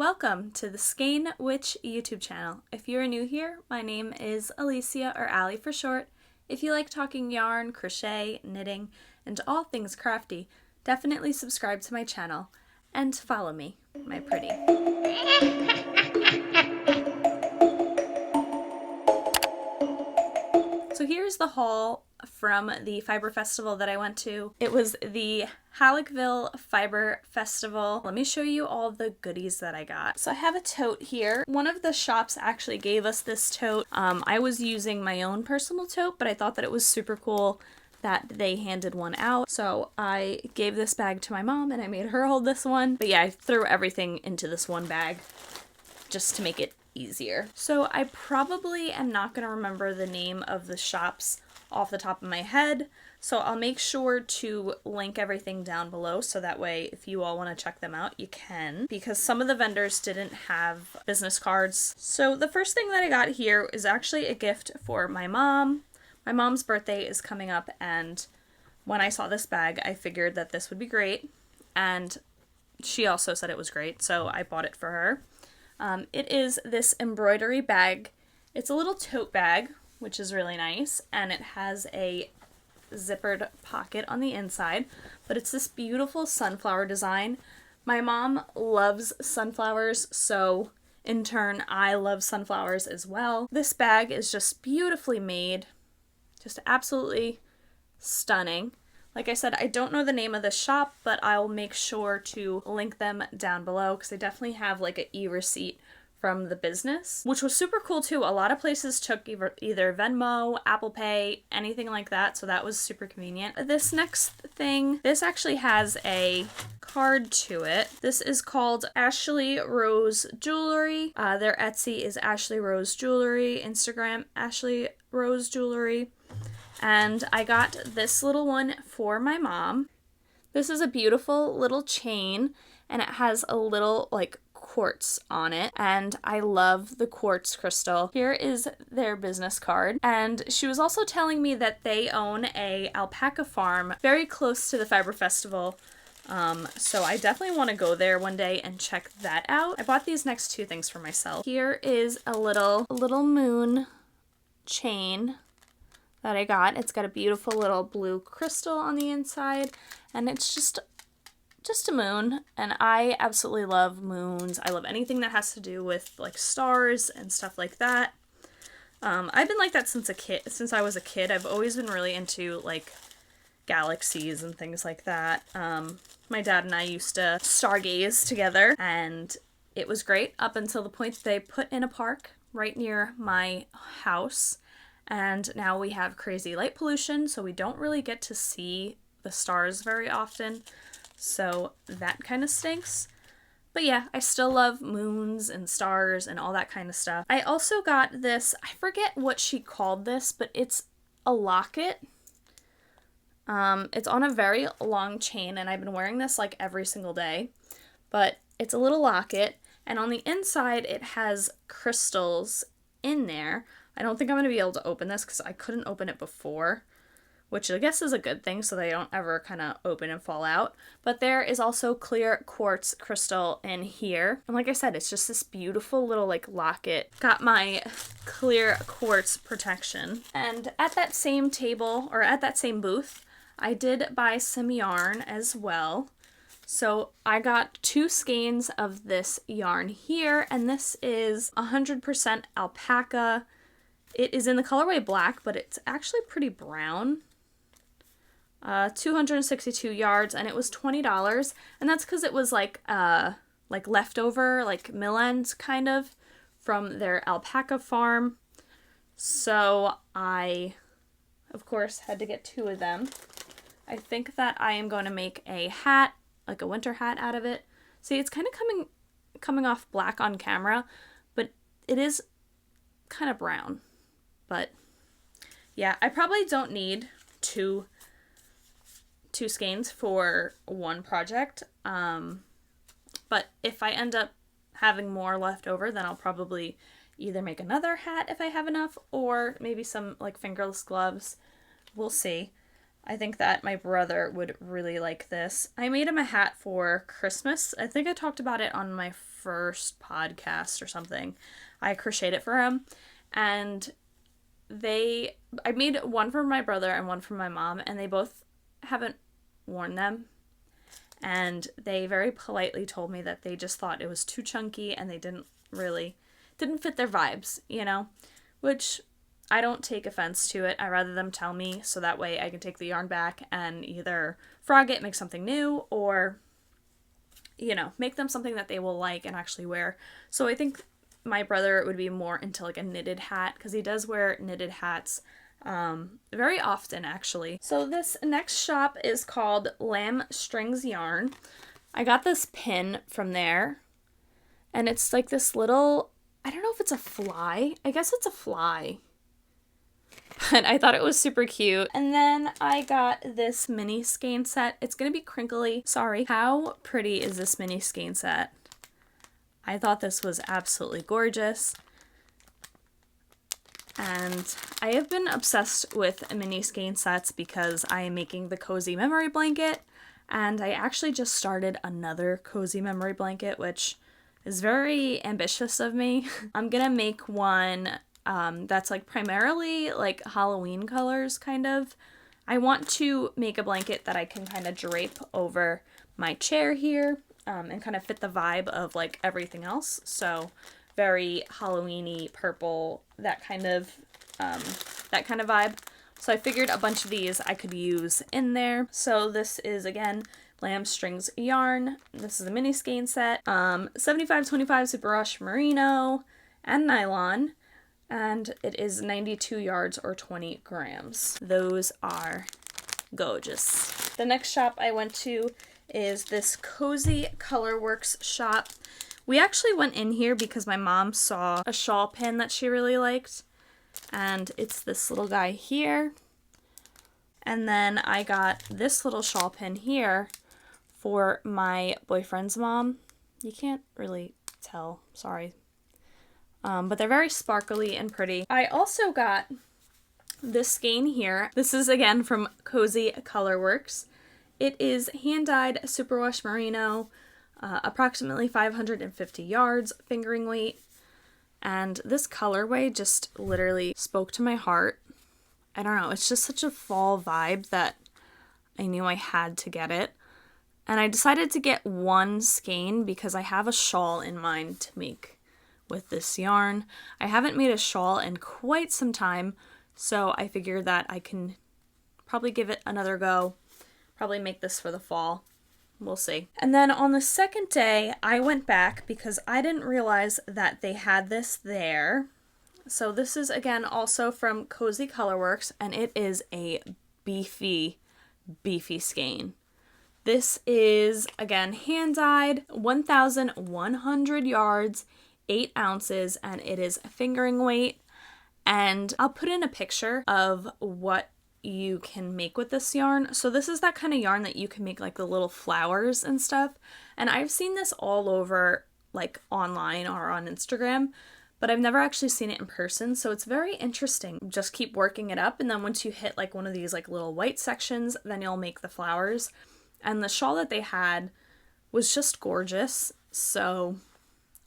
Welcome to the Skein Witch YouTube channel. If you're new here, my name is Alicia, or Ali for short. If you like talking yarn, crochet, knitting, and all things crafty, definitely subscribe to my channel and follow me, my pretty. So here's the haul from the Fiber Festival that I went to. It was the Hallockville Fiber Festival. Let me show you all the goodies that I got. So I have a tote here. One of the shops actually gave us this tote. I was using my own personal tote, but I thought that it was super cool that they handed one out. So I gave this bag to my mom and I made her hold this one. But yeah, I threw everything into this one bag just to make it easier. So I probably am not going to remember the name of the shops off the top of my head, so I'll make sure to link everything down below so that way if you all want to check them out you can, because some of the vendors didn't have business cards. So the first thing that I got here is actually a gift for my mom. My mom's birthday is coming up, and when I saw this bag I figured that this would be great, and she also said it was great, so I bought it for her. It is this embroidery bag. It's a little tote bag, which is really nice, and it has a zippered pocket on the inside, but it's this beautiful sunflower design. My mom loves sunflowers, so in turn I love sunflowers as well. This bag is just beautifully made, just absolutely stunning. Like I said, I don't know the name of the shop, but I'll make sure to link them down below because they definitely have like an e-receipt from the business, which was super cool too. A lot of places took either Venmo, Apple Pay, anything like that, so that was super convenient. This next thing, this actually has a card to it. This is called Ashley Rose Jewelry. Their Etsy is Ashley Rose Jewelry, Instagram Ashley Rose Jewelry. And I got this little one for my mom. This is a beautiful little chain, and it has a little like quartz on it, and I love the quartz crystal. Here is their business card, and she was also telling me that they own a alpaca farm very close to the Fiber Festival. So I definitely want to go there one day and check that out. I bought these next two things for myself. Here is a little moon chain that I got. It's got a beautiful little blue crystal on the inside, and it's just a moon, and I absolutely love moons. I love anything that has to do with like stars and stuff like that. I've been like that since I was a kid. I've always been really into like galaxies and things like that. My dad and I used to stargaze together, and it was great up until the point that they put in a park right near my house. And now we have crazy light pollution, so we don't really get to see the stars very often. So that kind of stinks. But yeah, I still love moons and stars and all that kind of stuff. I also got this, I forget what she called this, but it's a locket. It's on a very long chain, and I've been wearing this like every single day. But it's a little locket, and on the inside it has crystals in there. I don't think I'm going to be able to open this because I couldn't open it before, which I guess is a good thing so they don't ever kind of open and fall out. But there is also clear quartz crystal in here. And like I said, it's just this beautiful little like locket. Got my clear quartz protection. And at that same table, or at that same booth, I did buy some yarn as well. So I got two skeins of this yarn here, and this is 100% alpaca. It is in the colorway black, but it's actually pretty brown. 262 yards, and it was $20, and that's because it was like leftover, like mill end kind of, from their alpaca farm. So I, of course, had to get two of them. I think that I am going to make a hat, like a winter hat out of it. See, it's kind of coming off black on camera, but it is kind of brown. But yeah, I probably don't need two skeins for one project. But if I end up having more left over, then I'll probably either make another hat if I have enough, or maybe some like fingerless gloves. We'll see. I think that my brother would really like this. I made him a hat for Christmas. I think I talked about it on my first podcast or something. I crocheted it for him, and I made one for my brother and one for my mom, and they both haven't worn them. And they very politely told me that they just thought it was too chunky and they didn't fit their vibes, you know, which I don't take offense to it. I rather them tell me so that way I can take the yarn back and either frog it, make something new, or, you know, make them something that they will like and actually wear. So I think my brother would be more into like a knitted hat, because he does wear knitted hats very often, actually. So this next shop is called Lambstring Yarns. I got this pin from there, and it's like this little, I don't know if it's a fly. I guess it's a fly. But I thought it was super cute. And then I got this mini skein set. It's going to be crinkly. Sorry. How pretty is this mini skein set? I thought this was absolutely gorgeous. And I have been obsessed with mini skein sets because I am making the cozy memory blanket. And I actually just started another cozy memory blanket, which is very ambitious of me. I'm going to make one that's like primarily like Halloween colors, kind of. I want to make a blanket that I can kind of drape over my chair here and kind of fit the vibe of like everything else. So very Halloween-y, purple, that kind of vibe. So I figured a bunch of these I could use in there. So this is, again, Lambstring Yarn. This is a mini skein set. 75/25 superwash merino and nylon. And it is 92 yards or 20 grams. Those are gorgeous. The next shop I went to is this Cozy Colorworks shop. We actually went in here because my mom saw a shawl pin that she really liked. And it's this little guy here. And then I got this little shawl pin here for my boyfriend's mom. You can't really tell, sorry. But they're very sparkly and pretty. I also got this skein here. This is, again, from Cozy Colorworks. It is hand-dyed superwash merino, approximately 550 yards, fingering weight. And this colorway just literally spoke to my heart. I don't know, it's just such a fall vibe that I knew I had to get it. And I decided to get one skein because I have a shawl in mind to make with this yarn. I haven't made a shawl in quite some time, so I figured that I can probably give it another go. Probably make this for the fall. We'll see. And then on the second day, I went back because I didn't realize that they had this there. So this is, again, also from Cozy Colorworks, and it is a beefy skein. This is, again, hand-dyed, 1,100 yards, 8 ounces, and it is fingering weight. And I'll put in a picture of what you can make with this yarn. So this is that kind of yarn that you can make like the little flowers and stuff. And I've seen this all over, like online or on Instagram, but I've never actually seen it in person. So it's very interesting. Just keep working it up, and then once you hit like one of these like little white sections, then you'll make the flowers. And the shawl that they had was just gorgeous. So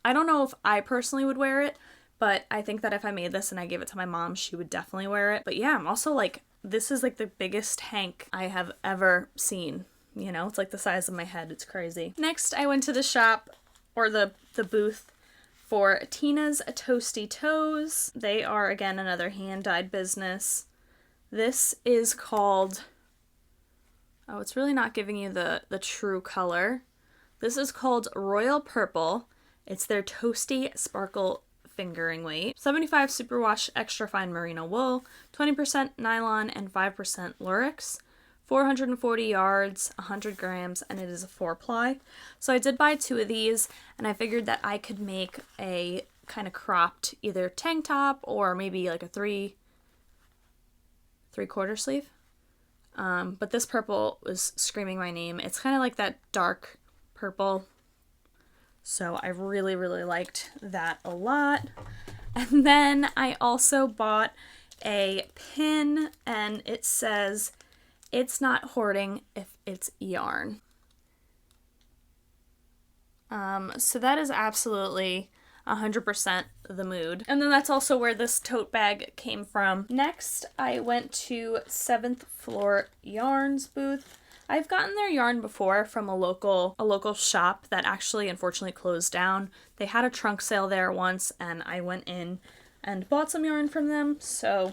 I don't know if I personally would wear it, but I think that if I made this and I gave it to my mom, she would definitely wear it. But yeah, I'm also like, this is like the biggest hank I have ever seen. You know, it's like the size of my head. It's crazy. Next, I went to the shop, or the booth, for Tina's Toasty Toes. They are, again, another hand-dyed business. This is called, oh, it's really not giving you the true color. This is called Royal Purple. It's their Toasty Sparkle fingering weight. 75 superwash extra fine merino wool, 20% nylon, and 5% lurex. 440 yards, 100 grams, and it is a 4-ply. So I did buy 2 of these, and I figured that I could make a kind of cropped either tank top or maybe like a three-quarter sleeve. But this purple was screaming my name. It's kind of like that dark purple. So I really, really liked that a lot. And then I also bought a pin, and it says, it's not hoarding if it's yarn. So that is absolutely 100% the mood. And then that's also where this tote bag came from. Next, I went to 7th Floor Yarns booth. I've gotten their yarn before from a local shop that actually unfortunately closed down. They had a trunk sale there once, and I went in and bought some yarn from them, so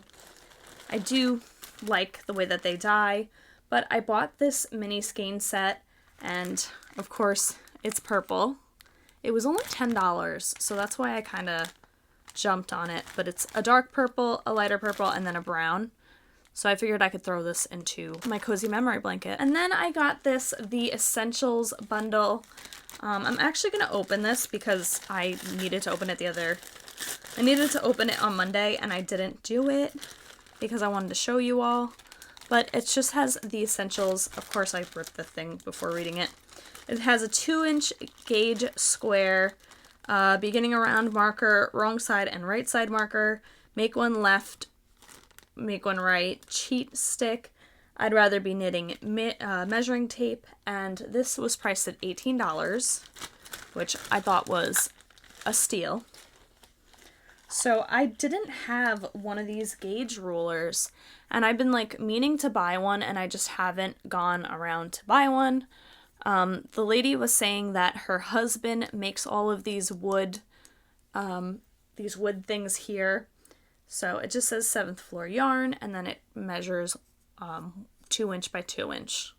I do like the way that they dye. But I bought this mini skein set, and of course it's purple. It was only $10, so that's why I kind of jumped on it. But it's a dark purple, a lighter purple, and then a brown. So I figured I could throw this into my cozy memory blanket. And then I got the Essentials bundle. I'm actually going to open this because I needed to open it on Monday, and I didn't do it because I wanted to show you all. But it just has the Essentials. Of course, I ripped the thing before reading it. It has a 2-inch gauge square, beginning around marker, wrong side and right side marker, make one left, make one right, cheat stick, I'd rather be knitting measuring tape, and this was priced at $18, which I thought was a steal. So I didn't have one of these gauge rulers, and I've been like meaning to buy one, and I just haven't gone around to buy one. The lady was saying that her husband makes all of these wood things here. So it just says 7th Floor Yarn, and then it measures 2-inch by 2-inch.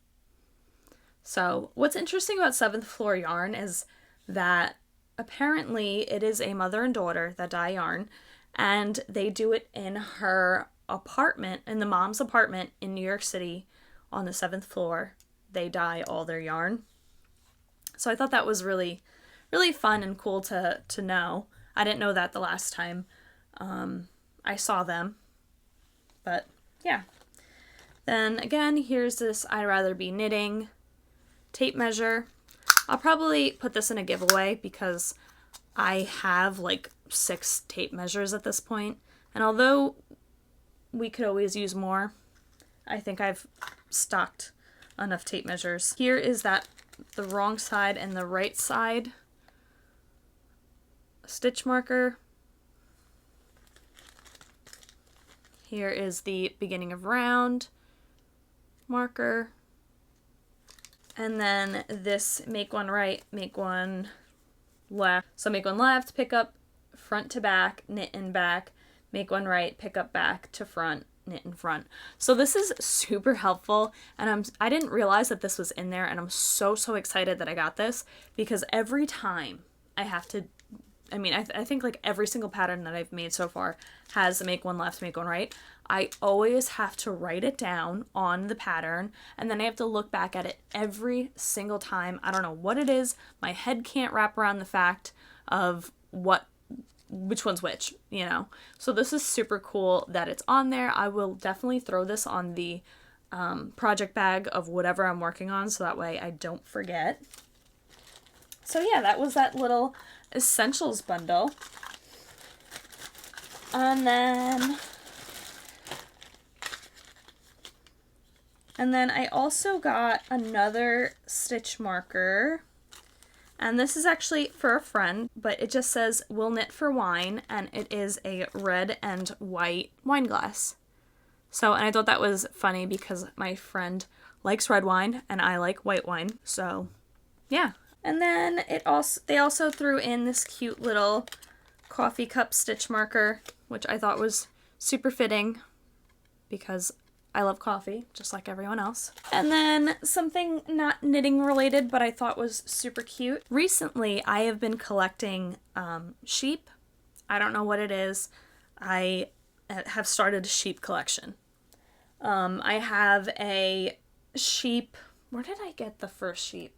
So what's interesting about 7th Floor Yarn is that apparently it is a mother and daughter that dye yarn, and they do it in her apartment, in the mom's apartment in New York City on the 7th floor. They dye all their yarn. So I thought that was really, really fun and cool to know. I didn't know that the last time I saw them. But yeah. Then again, here's this I'd rather be knitting tape measure. I'll probably put this in a giveaway because I have like 6 tape measures at this point. And although we could always use more, I think I've stocked enough tape measures. Here is the wrong side and the right side stitch marker. Here is the beginning of round marker. And then this make one right, make one left. So make one left, pick up front to back, knit in back, make one right, pick up back to front, knit in front. So this is super helpful, and I didn't realize that this was in there, and I'm so excited that I got this, because every time I have to, I think like every single pattern that I've made so far has a make one left, make one right. I always have to write it down on the pattern, and then I have to look back at it every single time. I don't know what it is. My head can't wrap around the fact of which one's which, you know. So this is super cool that it's on there. I will definitely throw this on the project bag of whatever I'm working on, so that way I don't forget. So yeah, that was that little Essentials bundle. And then I also got another stitch marker, and this is actually for a friend, but it just says "We'll knit for wine," and it is a red and white wine glass. So, and I thought that was funny because my friend likes red wine and I like white wine, so yeah. And then they also threw in this cute little coffee cup stitch marker, which I thought was super fitting because I love coffee, just like everyone else. And then something not knitting related, but I thought was super cute. Recently, I have been collecting sheep. I don't know what it is. I have started a sheep collection. I have a sheep. Where did I get the first sheep?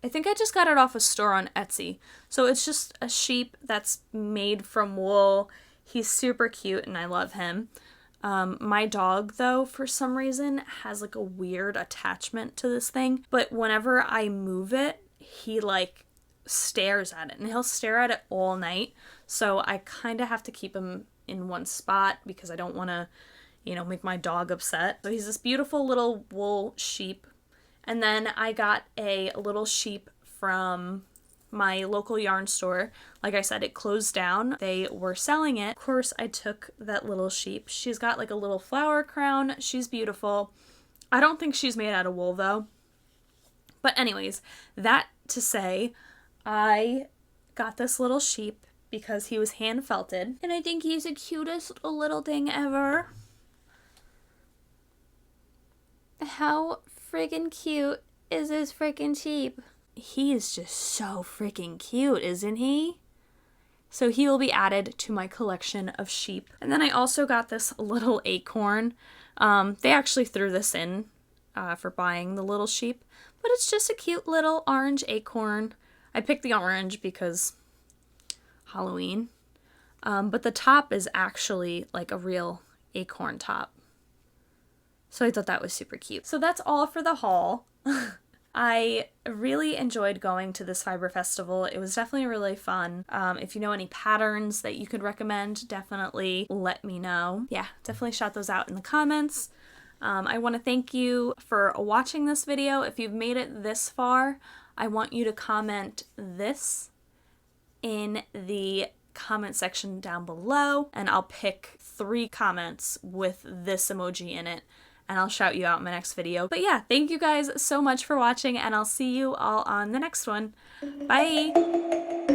I think I just got it off a store on Etsy. So it's just a sheep that's made from wool. He's super cute and I love him. My dog, though, for some reason, has like a weird attachment to this thing. But whenever I move it, he like stares at it, and he'll stare at it all night. So I kind of have to keep him in one spot because I don't want to, you know, make my dog upset. So he's this beautiful little wool sheep. And then I got a little sheep from my local yarn store. Like I said, it closed down. They were selling it. Of course, I took that little sheep. She's got like a little flower crown. She's beautiful. I don't think she's made out of wool though. But anyways, that to say, I got this little sheep because he was hand felted. And I think he's the cutest little thing ever. How friggin' cute is this friggin' sheep? He is just so freaking cute, isn't he? So he will be added to my collection of sheep. And then I also got this little acorn. They actually threw this in for buying the little sheep, but it's just a cute little orange acorn. I picked the orange because Halloween. But the top is actually like a real acorn top. So I thought that was super cute. So that's all for the haul. I really enjoyed going to this fiber festival. It was definitely really fun. If you know any patterns that you could recommend, definitely let me know. Yeah, definitely shout those out in the comments. I want to thank you for watching this video. If you've made it this far, I want you to comment this in the comment section down below, and I'll pick 3 comments with this emoji in it, and I'll shout you out in my next video. But yeah, thank you guys so much for watching, and I'll see you all on the next one. Bye!